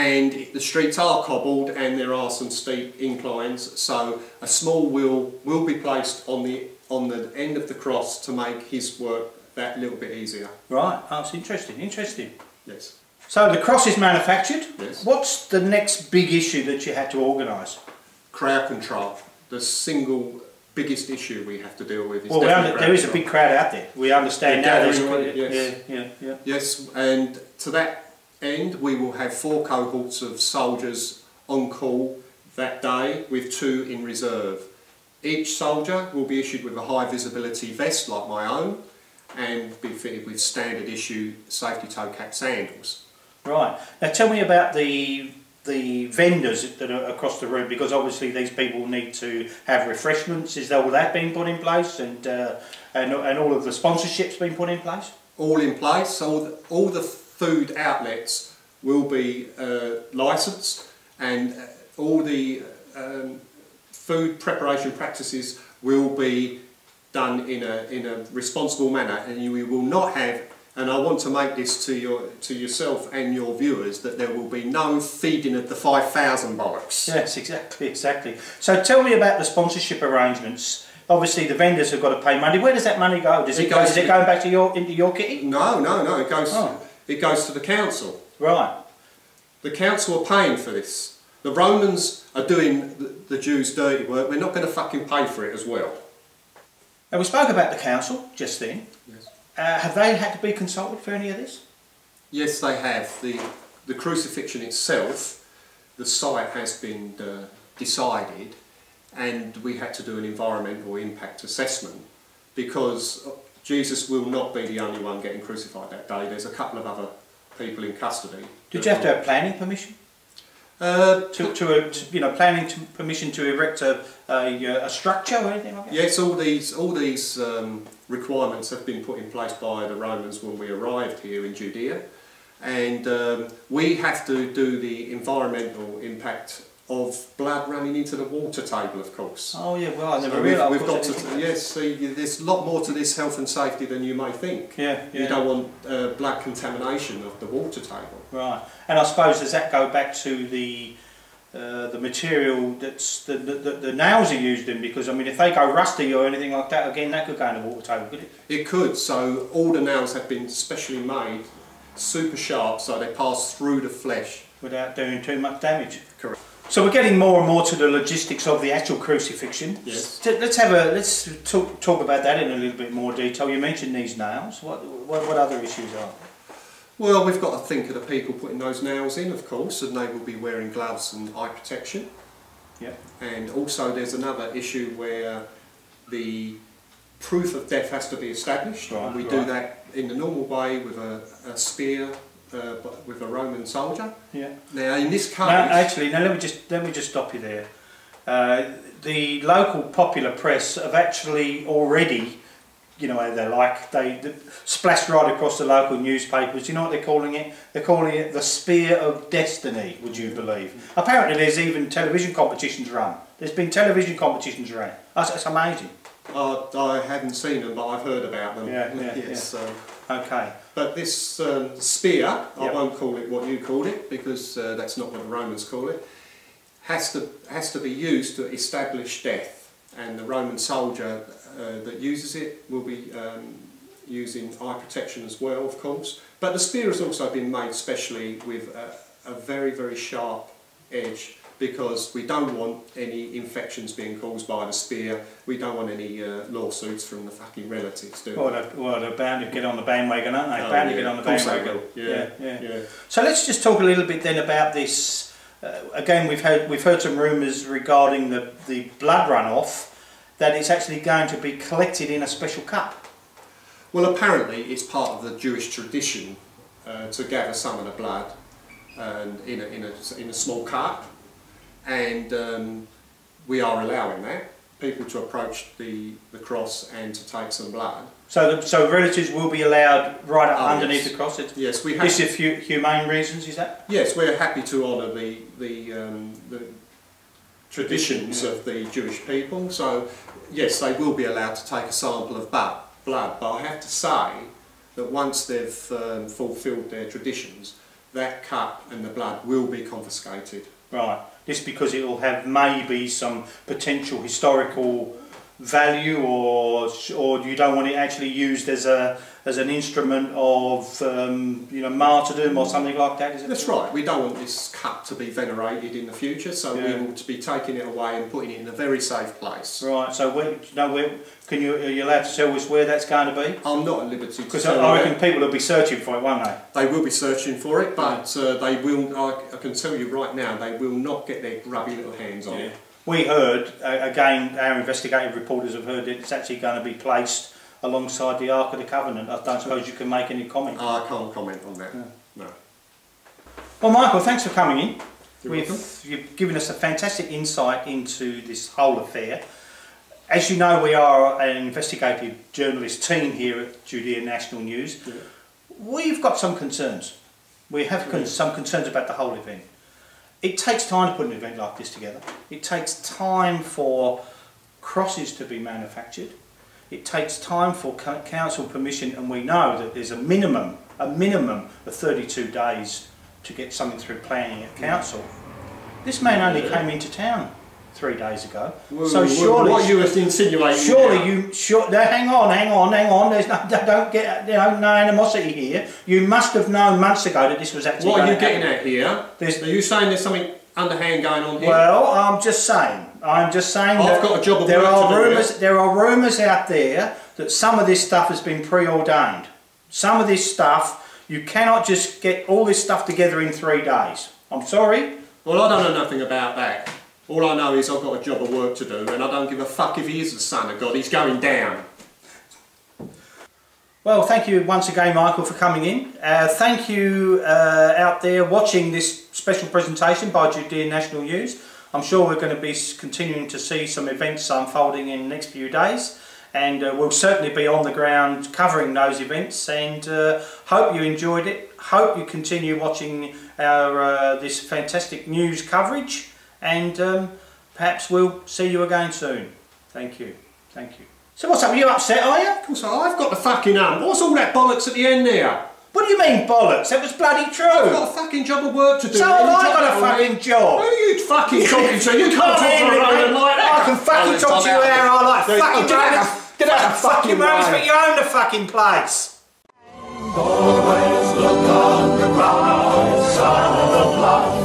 and the streets are cobbled and there are some steep inclines, so a small wheel will be placed on the end of the cross to make his work that little bit easier. Right, that's interesting, interesting. Yes. So the cross is manufactured. Yes. What's the next big issue that you had to organise? Crowd control. The single biggest issue we have to deal with is there is a big crowd out there. We understand now. Yes. Yes, and to that end we will have 4 cohorts of soldiers on call that day with 2 in reserve. Each soldier will be issued with a high visibility vest like my own and be fitted with standard issue safety toe cap sandals. Right. Now tell me about the vendors that are across the route, because obviously these people need to have refreshments. Is all that been put in place, and all of the sponsorships been put in place? All in place. All the food outlets will be licensed, and all the food preparation practices will be done in a responsible manner, and we will not have. And I want to make this to yourself and your viewers that there will be no feeding of the 5,000 bollocks. Yes, exactly. So tell me about the sponsorship arrangements. Obviously, the vendors have got to pay money. Where does that money go? Is it going back to into your kitty? No. It goes to the council. Right. The council are paying for this. The Romans are doing the Jews' dirty work. We're not going to fucking pay for it as well. Now, we spoke about the council just then. Yes. Have they had to be consulted for any of this? Yes, they have. The crucifixion itself, the site has been decided, and we had to do an environmental impact assessment, because Jesus will not be the only one getting crucified that day. There's a couple of other people in custody. Did you have to have planning permission? Planning permission to erect a structure or anything like that? Yes, all these requirements have been put in place by the Romans when we arrived here in Judea, and we have to do the environmental impact of blood running into the water table, of course. Oh yeah, well I never realised. We've got to, yes, see, there's a lot more to this health and safety than you may think. Yeah. You don't want blood contamination of the water table. Right, and I suppose does that go back to the material that's the nails are used in? Because I mean, if they go rusty or anything like that, again, that could go in the water table, could it? It could. So all the nails have been specially made, super sharp, so they pass through the flesh without doing too much damage. Correct. So we're getting more and more to the logistics of the actual crucifixion. Yes. Let's talk about that in a little bit more detail. You mentioned these nails. What other issues are there? Well, we've got to think of the people putting those nails in, of course, and they will be wearing gloves and eye protection. Yeah. And also there's another issue where the proof of death has to be established. Right, and we do that in the normal way with a spear, with a Roman soldier. Yeah. Now in this case... Now let me just stop you there. The local popular press have actually already, you know how they're like, they splashed right across the local newspapers. Do you know what they're calling it? They're calling it the Spear of Destiny, would you believe? Apparently there's even television competitions run. There's been television competitions run. That's amazing. I haven't seen them, but I've heard about them. Yes. Okay. But this spear, I won't call it what you called it, because that's not what the Romans call it, has to be used to establish death, and the Roman soldier that uses it will be using eye protection as well, of course. But the spear has also been made specially with a very, very sharp edge, because we don't want any infections being caused by the spear. We don't want any lawsuits from the fucking relatives, do we? Well, they're bound to get on the bandwagon, aren't they? Bound to get on the bandwagon. Yeah. So let's just talk a little bit then about this. Again, we've heard some rumours regarding the blood runoff, that it's actually going to be collected in a special cup. Well, apparently it's part of the Jewish tradition to gather some of the blood in a small cup. And we are allowing that, people to approach the cross and to take some blood. So relatives will be allowed right up underneath the cross? Yes, we have. This is for humane reasons, is that? Yes, we're happy to honour the traditions of the Jewish people. So yes, they will be allowed to take a sample of blood. But I have to say that once they've fulfilled their traditions, that cup and the blood will be confiscated. Right. This because it will have maybe some potential historical value, or you don't want it actually used as an instrument of you know, martyrdom or something like that, is it? That's right. We don't want this cup to be venerated in the future, so we will be taking it away and putting it in a very safe place. Right. So are you allowed to tell us where that's going to be? I'm not at liberty to because tell I you reckon people will be searching for it, won't they? They will be searching for it, but they will. I can tell you right now, they will not get their grubby little hands on it. We heard, again, our investigative reporters have heard that it's actually going to be placed alongside the Ark of the Covenant. I don't suppose you can make any comment. I can't comment on that, no. Well, Michael, thanks for coming in. You're welcome. You've given us a fantastic insight into this whole affair. As you know, we are an investigative journalist team here at Judea National News. Yeah. We've got some concerns. We have some concerns about the whole event. It takes time to put an event like this together. It takes time for crosses to be manufactured. It takes time for council permission, and we know that there's a minimum of 32 days to get something through planning at council. This man only came into town 3 days ago. So surely, what you were insinuating? Hang on. There's don't get no animosity here. You must have known months ago that this was actually. What are you getting at here? Are you saying there's something underhand going on here? Well, I'm just saying I've that got a job of there work are to do rumours. There are rumours out there that some of this stuff has been preordained. Some of this stuff, you cannot just get all this stuff together in 3 days. I'm sorry. Well, I don't know nothing about that. All I know is I've got a job of work to do, and I don't give a fuck if he is the son of God. He's going down. Well, thank you once again, Michael, for coming in. Thank you out there watching this special presentation by Judea National News. I'm sure we're going to be continuing to see some events unfolding in the next few days, and we'll certainly be on the ground covering those events, and hope you enjoyed it. Hope you continue watching our this fantastic news coverage, and perhaps we'll see you again soon. Thank you. Thank you. So what's up? Are you upset, are you? Of course, I've got the fucking What's all that bollocks at the end there? What do you mean bollocks? That was bloody true. I've got a fucking job of work to do. So have I got a fucking job. Who are you fucking talking to? You can't talk to a Roman like that. I can fucking talk to you how I like. Fucking get out of fucking Romans, but you own the fucking place. Always look on the bright side of life.